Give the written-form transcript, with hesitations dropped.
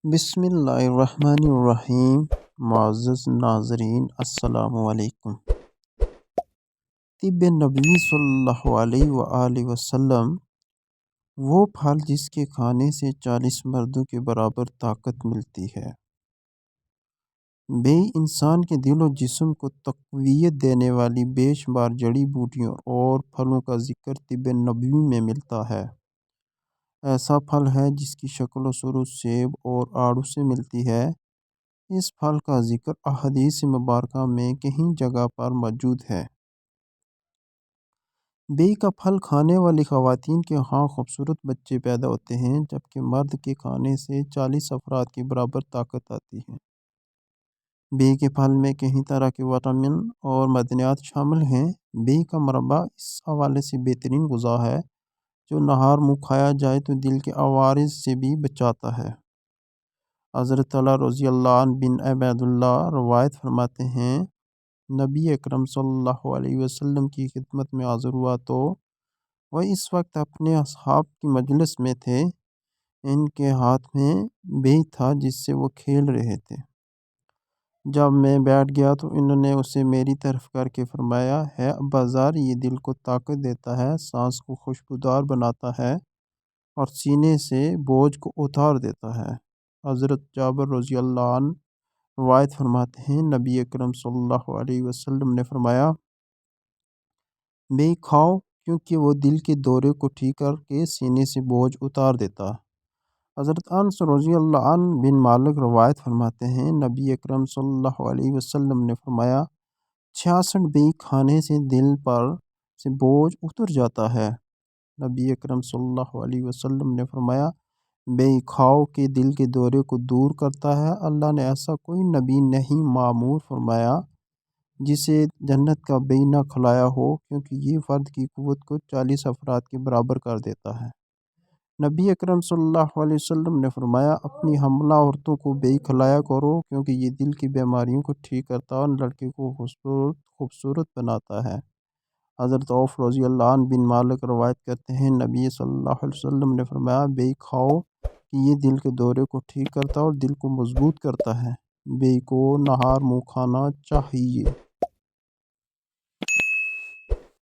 بسم اللہ الرحمن الرحیم۔ معزز ناظرین السلام علیکم۔ طب نبوی صلی اللہ علیہ وآلہ وسلم وہ پھل جس کے کھانے سے 40 مردوں کے برابر طاقت ملتی ہے۔ انسان کے دل و جسم کو تقویت دینے والی بے شمار جڑی بوٹیوں اور پھلوں کا ذکر طب نبوی میں ملتا ہے۔ ایسا پھل ہے جس کی شکل و صورت سیب اور آڑو سے ملتی ہے۔ اس پھل کا ذکر احادیث مبارکہ میں کئی جگہ پر موجود ہے۔ بیئی کا پھل کھانے والی خواتین کے ہاں خوبصورت بچے پیدا ہوتے ہیں، جبکہ مرد کے کھانے سے 40 افراد کے برابر طاقت آتی ہے۔ بیئی کے پھل میں کئی طرح کے وٹامن اور معدنیات شامل ہیں۔ بیئی کا مربع اس حوالے سے بہترین غذا ہے جو نہار منہ کھایا جائے تو دل کے عوارض سے بھی بچاتا ہے۔ حضرت علی رضی اللہ عنہ بن عبیداللہ روایت فرماتے ہیں، نبی اکرم صلی اللہ علیہ وسلم کی خدمت میں حاضر ہوا تو وہ اس وقت اپنے اصحاب کی مجلس میں تھے۔ ان کے ہاتھ میں بیئی تھا جس سے وہ کھیل رہے تھے۔ جب میں بیٹھ گیا تو انہوں نے اسے میری طرف کر کے فرمایا، ہے ابازار، یہ دل کو طاقت دیتا ہے، سانس کو خوشبودار بناتا ہے اور سینے سے بوجھ کو اتار دیتا ہے۔ حضرت جابر رضی اللہ عنہ روایت فرماتے ہیں، نبی اکرم صلی اللہ علیہ وسلم نے فرمایا، بیئی کھاؤ کیونکہ وہ دل کے دورے کو ٹھیک کر کے سینے سے بوجھ اتار دیتا۔ حضرت انس رضی اللہ عنہ بن مالک روایت فرماتے ہیں، نبی اکرم صلی اللہ علیہ وسلم نے فرمایا، 66 بیئی کھانے سے دل پر سے بوجھ اتر جاتا ہے۔ نبی اکرم صلی اللہ علیہ وسلم نے فرمایا، بیئی کھاؤ کہ دل کے دورے کو دور کرتا ہے۔ اللہ نے ایسا کوئی نبی نہیں معمور فرمایا جسے جنت کا بیئی نہ کھلایا ہو، کیونکہ یہ فرد کی قوت کو 40 افراد کے برابر کر دیتا ہے۔ نبی اکرم صلی اللہ علیہ وسلم نے فرمایا، اپنی حاملہ عورتوں کو بیئی کھلایا کرو کیونکہ یہ دل کی بیماریوں کو ٹھیک کرتا ہے اور لڑکے کو خوبصورت بناتا ہے۔ حضرت عوف رضی اللہ عنہ بن مالک روایت کرتے ہیں، نبی صلی اللہ علیہ وسلم نے فرمایا، بیئی کھاؤ کہ یہ دل کے دورے کو ٹھیک کرتا ہے اور دل کو مضبوط کرتا ہے۔ بیئی کو نہار منہ کھانا چاہیے۔